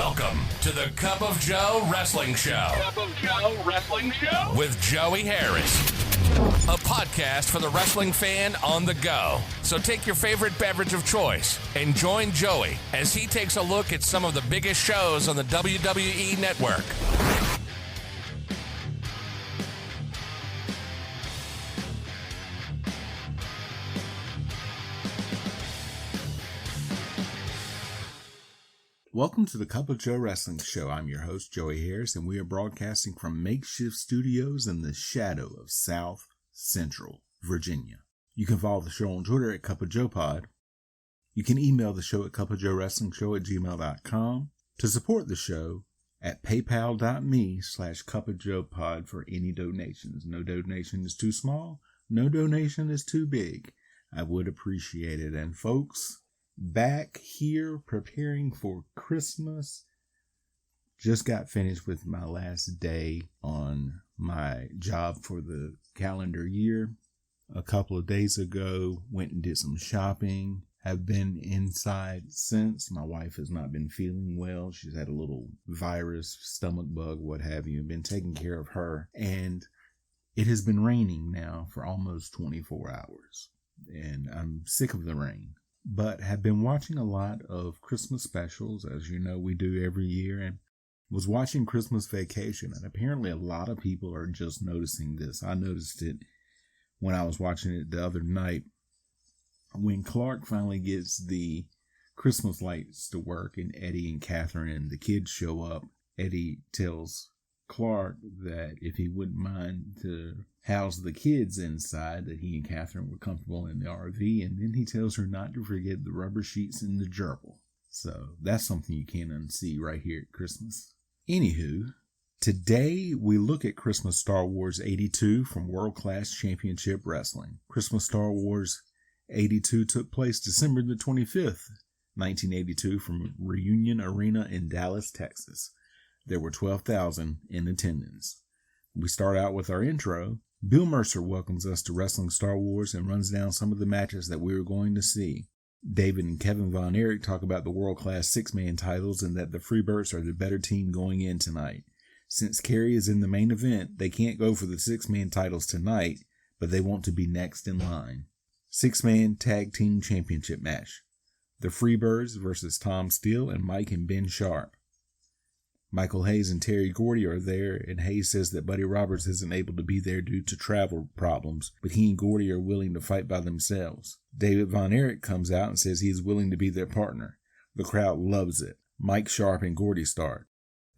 Welcome to the Cup of Joe Wrestling Show. Cup of Joe Wrestling Show With Joey Harris. A podcast for the wrestling fan on the go. So take your favorite beverage of choice and join Joey as he takes a look at some of the biggest shows on the WWE Network. Welcome to the Cup of Joe Wrestling Show. I'm your host, Joey Harris, and we are broadcasting from makeshift studios in the shadow of South Central Virginia. You can follow the show on Twitter at Cup of Joe Pod. You can email the show at cupofjoewrestlingshow@gmail.com. To support the show, at paypal.me/cupofjoepod for any donations. No donation is too small. No donation is too big. I would appreciate it. And folks, back here preparing for Christmas. Just got finished with my last day on my job for the calendar year. A couple of days ago, went and did some shopping. Have been inside since. My wife has not been feeling well. She's had a little virus, stomach bug, what have you, and been taking care of her. And it has been raining now for almost 24 hours. And I'm sick of the rain. But have been watching a lot of Christmas specials, as you know we do every year, and was watching Christmas Vacation, and apparently a lot of people are just noticing this. I noticed it when I was watching it the other night. When Clark finally gets the Christmas lights to work, and Eddie and Catherine and the kids show up, Eddie tells Clark that if he wouldn't mind to house the kids inside, that he and Catherine were comfortable in the RV, and then he tells her not to forget the rubber sheets and the gerbil. So that's something you can't unsee right here at Christmas. Anywho, today we look at Christmas Star Wars 82 from World Class Championship Wrestling. Christmas Star Wars 82 took place December the 25th, 1982 from Reunion Arena in Dallas, Texas. There were 12,000 in attendance. We start out with our intro. Bill Mercer welcomes us to Wrestling Star Wars and runs down some of the matches that we are going to see. David and Kevin Von Erich talk about the world-class six-man titles and that the Freebirds are the better team going in tonight. Since Kerry is in the main event, they can't go for the six-man titles tonight, but they want to be next in line. Six-man tag team championship match. The Freebirds versus Tom Steele and Mike and Ben Sharp. Michael Hayes and Terry Gordy are there, and Hayes says that Buddy Roberts isn't able to be there due to travel problems, but he and Gordy are willing to fight by themselves. David Von Erich comes out and says he is willing to be their partner. The crowd loves it. Mike Sharp and Gordy start.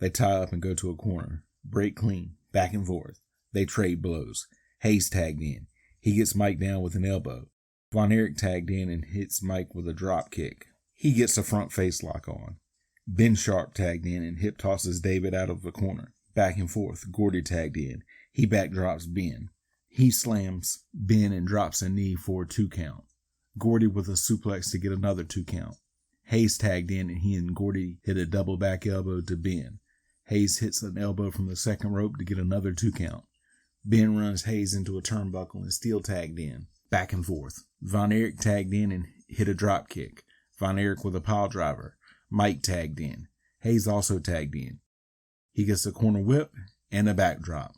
They tie up and go to a corner. Break clean. Back and forth. They trade blows. Hayes tagged in. He gets Mike down with an elbow. Von Erich tagged in and hits Mike with a drop kick. He gets a front face lock on. Ben Sharp tagged in and hip tosses David out of the corner. Back and forth, Gordy tagged in. He backdrops Ben. He slams Ben and drops a knee for a 2 count. Gordy with a suplex to get another 2 count. Hayes tagged in and he and Gordy hit a double back elbow to Ben. Hayes hits an elbow from the second rope to get another 2 count. Ben runs Hayes into a turnbuckle and Steele tagged in. Back and forth. Von Erich tagged in and hit a drop kick. Von Erich with a pile driver. Mike tagged in. Hayes also tagged in. He gets a corner whip and a backdrop.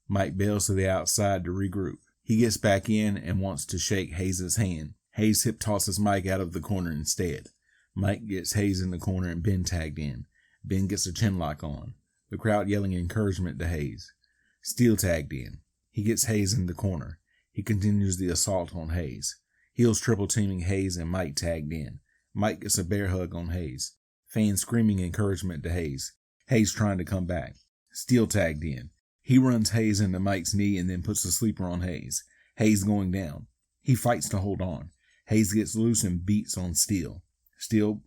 Mike bails to the outside to regroup. He gets back in and wants to shake Hayes' hand. Hayes hip tosses Mike out of the corner instead. Mike gets Hayes in the corner and Ben tagged in. Ben gets a chin lock on. The crowd yelling encouragement to Hayes. Steele tagged in. He gets Hayes in the corner. He continues the assault on Hayes. Heels triple teaming Hayes and Mike tagged in. Mike gets a bear hug on Hayes. Fans screaming encouragement to Hayes. Hayes trying to come back. Steele tagged in. He runs Hayes into Mike's knee and then puts a sleeper on Hayes. Hayes going down. He fights to hold on. Hayes gets loose and beats on Steele. Steele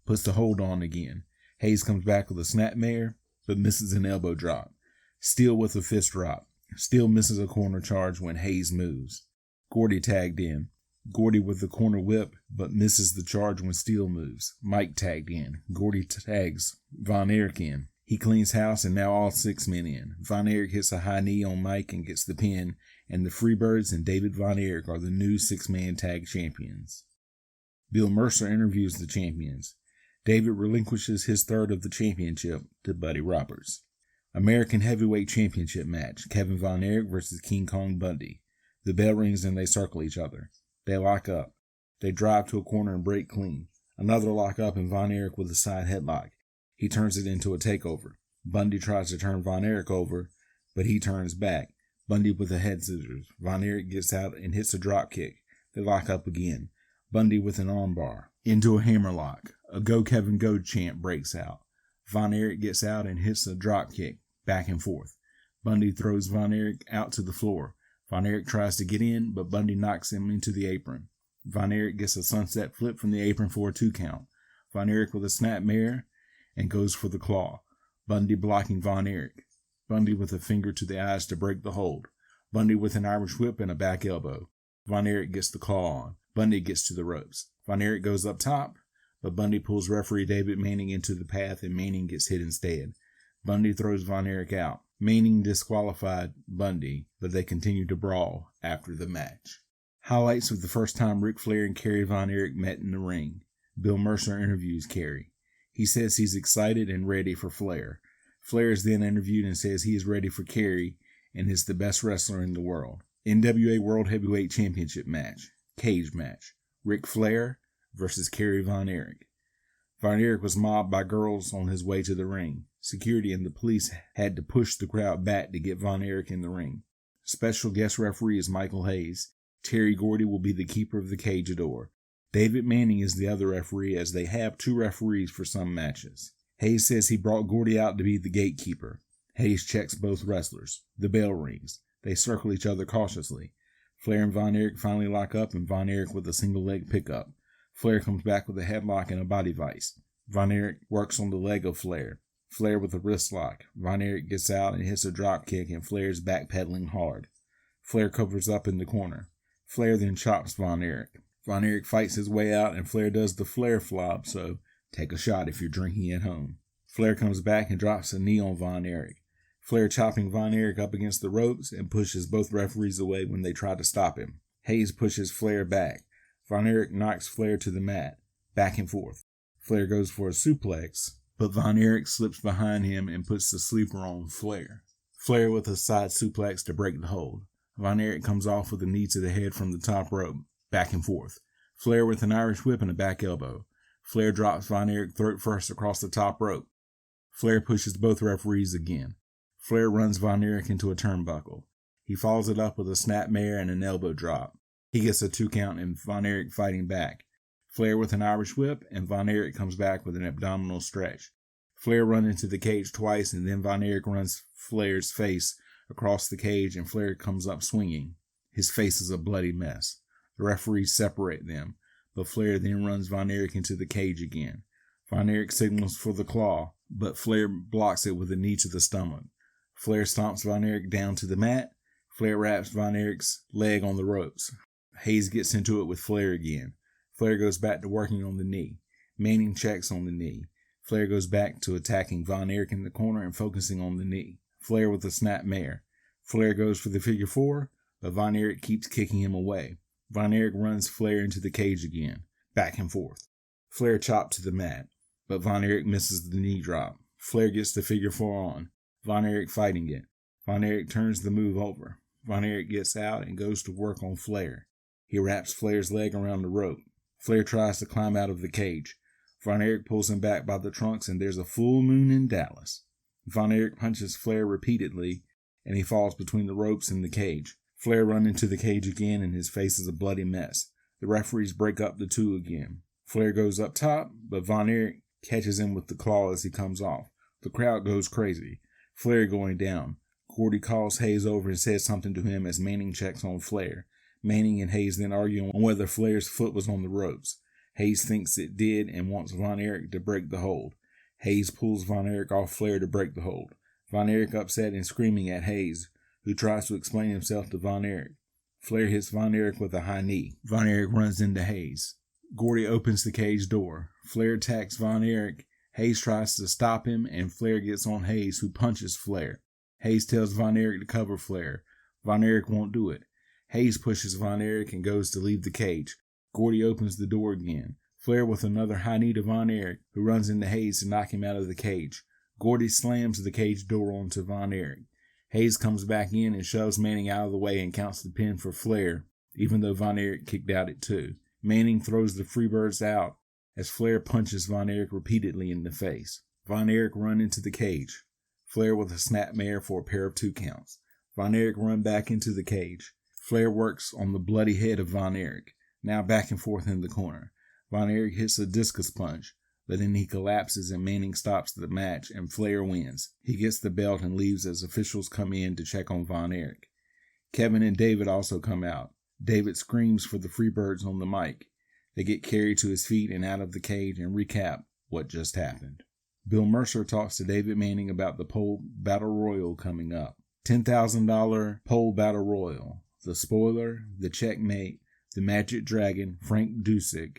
puts the hold on again. Hayes comes back with a snapmare, but misses an elbow drop. Steele with a fist drop. Steele misses a corner charge when Hayes moves. Gordy tagged in. Gordy with the corner whip, but misses the charge when Steele moves. Mike tagged in. Gordy tags Von Erich in. He cleans house and now all 6 men in. Von Erich hits a high knee on Mike and gets the pin, and the Freebirds and David Von Erich are the new 6-man tag champions. Bill Mercer interviews the champions. David relinquishes his third of the championship to Buddy Roberts. American Heavyweight Championship match, Kevin Von Erich versus King Kong Bundy. The bell rings and they circle each other. They lock up. They drive to a corner and break clean. Another lock up and Von Erich with a side headlock. He turns it into a takeover. Bundy tries to turn Von Erich over, but he turns back. Bundy with a head scissors. Von Erich gets out and hits a drop kick. They lock up again. Bundy with an armbar. Into a hammerlock. A Go Kevin Go chant breaks out. Von Erich gets out and hits a drop kick. Back and forth. Bundy throws Von Erich out to the floor. Von Erich tries to get in, but Bundy knocks him into the apron. Von Erich gets a sunset flip from the apron for a 2 count. Von Erich with a snapmare and goes for the claw. Bundy blocking Von Erich. Bundy with a finger to the eyes to break the hold. Bundy with an Irish whip and a back elbow. Von Erich gets the claw on. Bundy gets to the ropes. Von Erich goes up top, but Bundy pulls referee David Manning into the path and Manning gets hit instead. Bundy throws Von Erich out. Manning disqualified Bundy, but they continue to brawl after the match. Highlights of the first time Ric Flair and Kerry Von Erich met in the ring. Bill Mercer interviews Kerry. He says he's excited and ready for Flair. Flair is then interviewed and says he is ready for Kerry and is the best wrestler in the world. NWA World Heavyweight Championship match. Cage match. Ric Flair versus Kerry Von Erich. Von Erich was mobbed by girls on his way to the ring. Security and the police had to push the crowd back to get Von Erich in the ring. Special guest referee is Michael Hayes. Terry Gordy will be the keeper of the cage door. David Manning is the other referee, as they have 2 referees for some matches. Hayes says he brought Gordy out to be the gatekeeper. Hayes checks both wrestlers. The bell rings. They circle each other cautiously. Flair and Von Erich finally lock up, and Von Erich with a single leg pickup. Flair comes back with a headlock and a body vice. Von Erich works on the leg of Flair. Flair with a wrist lock. Von Erich gets out and hits a drop kick, and Flair's backpedaling hard. Flair covers up in the corner. Flair then chops Von Erich. Von Erich fights his way out, and Flair does the Flair flop, so take a shot if you're drinking at home. Flair comes back and drops a knee on Von Erich. Flair chopping Von Erich up against the ropes and pushes both referees away when they try to stop him. Hayes pushes Flair back. Von Erich knocks Flair to the mat. Back and forth. Flair goes for a suplex, but Von Erich slips behind him and puts the sleeper on Flair. Flair with a side suplex to break the hold. Von Erich comes off with a knee to the head from the top rope. Back and forth. Flair with an Irish whip and a back elbow. Flair drops Von Erich throat first across the top rope. Flair pushes both referees again. Flair runs Von Erich into a turnbuckle. He follows it up with a snapmare and an elbow drop. He gets a 2 count and Von Erich fighting back. Flair with an Irish whip, and Von Erich comes back with an abdominal stretch. Flair runs into the cage twice, and then Von Erich runs Flair's face across the cage, and Flair comes up swinging. His face is a bloody mess. The referees separate them, but Flair then runs Von Erich into the cage again. Von Erich signals for the claw, but Flair blocks it with a knee to the stomach. Flair stomps Von Erich down to the mat. Flair wraps Von Erich's leg on the ropes. Hayes gets into it with Flair again. Flair goes back to working on the knee. Manning checks on the knee. Flair goes back to attacking Von Erich in the corner and focusing on the knee. Flair with a snapmare. Flair goes for the figure 4, but Von Erich keeps kicking him away. Von Erich runs Flair into the cage again. Back and forth. Flair chopped to the mat, but Von Erich misses the knee drop. Flair gets the figure 4 on. Von Erich fighting it. Von Erich turns the move over. Von Erich gets out and goes to work on Flair. He wraps Flair's leg around the rope. Flair tries to climb out of the cage. Von Erich pulls him back by the trunks, and there's a full moon in Dallas. Von Erich punches Flair repeatedly, and he falls between the ropes and the cage. Flair runs into the cage again, and his face is a bloody mess. The referees break up the 2 again. Flair goes up top, but Von Erich catches him with the claw as he comes off. The crowd goes crazy. Flair going down. Gordy calls Hayes over and says something to him as Manning checks on Flair. Manning and Hayes then argue on whether Flair's foot was on the ropes. Hayes thinks it did and wants Von Erich to break the hold. Hayes pulls Von Erich off Flair to break the hold. Von Erich upset and screaming at Hayes, who tries to explain himself to Von Erich. Flair hits Von Erich with a high knee. Von Erich runs into Hayes. Gordy opens the cage door. Flair attacks Von Erich. Hayes tries to stop him, and Flair gets on Hayes, who punches Flair. Hayes tells Von Erich to cover Flair. Von Erich won't do it. Hayes pushes Von Erich and goes to leave the cage. Gordy opens the door again. Flair with another high knee to Von Erich, who runs into Hayes to knock him out of the cage. Gordy slams the cage door onto Von Erich. Hayes comes back in and shoves Manning out of the way and counts the pin for Flair, even though Von Erich kicked out at 2. Manning throws the Freebirds out as Flair punches Von Erich repeatedly in the face. Von Erich run into the cage. Flair with a snapmare for a pair of 2 counts. Von Erich run back into the cage. Flair works on the bloody head of Von Erich, now back and forth in the corner. Von Erich hits a discus punch, but then he collapses and Manning stops the match and Flair wins. He gets the belt and leaves as officials come in to check on Von Erich. Kevin and David also come out. David screams for the Freebirds on the mic. They get Kerry to his feet and out of the cage and recap what just happened. Bill Mercer talks to David Manning about the pole battle royal coming up. $10,000 pole battle royal. The Spoiler, the Checkmate, the Magic Dragon, Frank Dusek,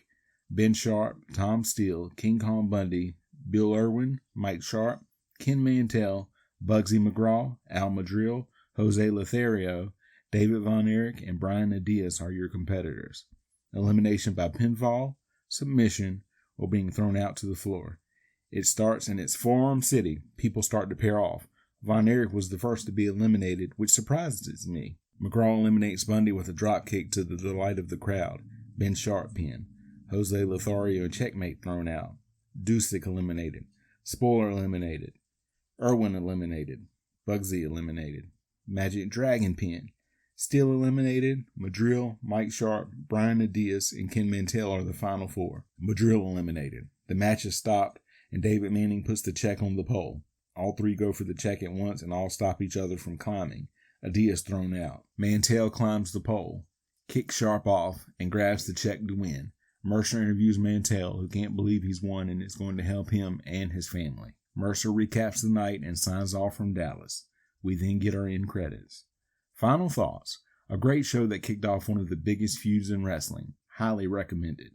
Ben Sharp, Tom Steele, King Kong Bundy, Bill Irwin, Mike Sharp, Ken Mantell, Bugsy McGraw, Al Madrill, Jose Lothario, David Von Erich, and Brian Adias are your competitors. Elimination by pinfall, submission, or being thrown out to the floor. It starts and it's Forearm City. People start to pair off. Von Erich was the first to be eliminated, which surprises me. McGraw eliminates Bundy with a drop kick to the delight of the crowd. Ben Sharp pin. Jose Lothario and Checkmate thrown out. Dusek eliminated. Spoiler eliminated. Irwin eliminated. Bugsy eliminated. Magic Dragon pin. Steele eliminated. Madrill, Mike Sharp, Brian Adias, and Ken Mantell are the final 4. Madrill eliminated. The match is stopped, and David Manning puts the check on the pole. All 3 go for the check at once, and all stop each other from climbing. Adias thrown out. Mantell climbs the pole, kicks Sharp off, and grabs the check to win. Mercer interviews Mantell, who can't believe he's won and is going to help him and his family. Mercer recaps the night and signs off from Dallas. We then get our end credits. Final thoughts. A great show that kicked off one of the biggest feuds in wrestling. Highly recommended.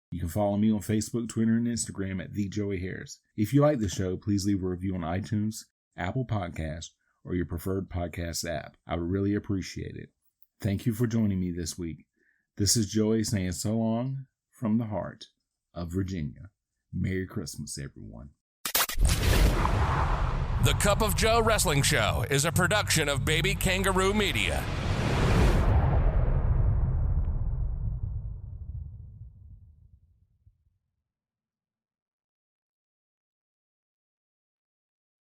You can follow me on Facebook, Twitter, and Instagram at TheJoeyHarris. If you like the show, please leave a review on iTunes, Apple Podcasts, or your preferred podcast app. I would really appreciate it. Thank you for joining me this week. This is Joey saying so long from the heart of Virginia. Merry Christmas, everyone. The Cup of Joe Wrestling Show is a production of Baby Kangaroo Media.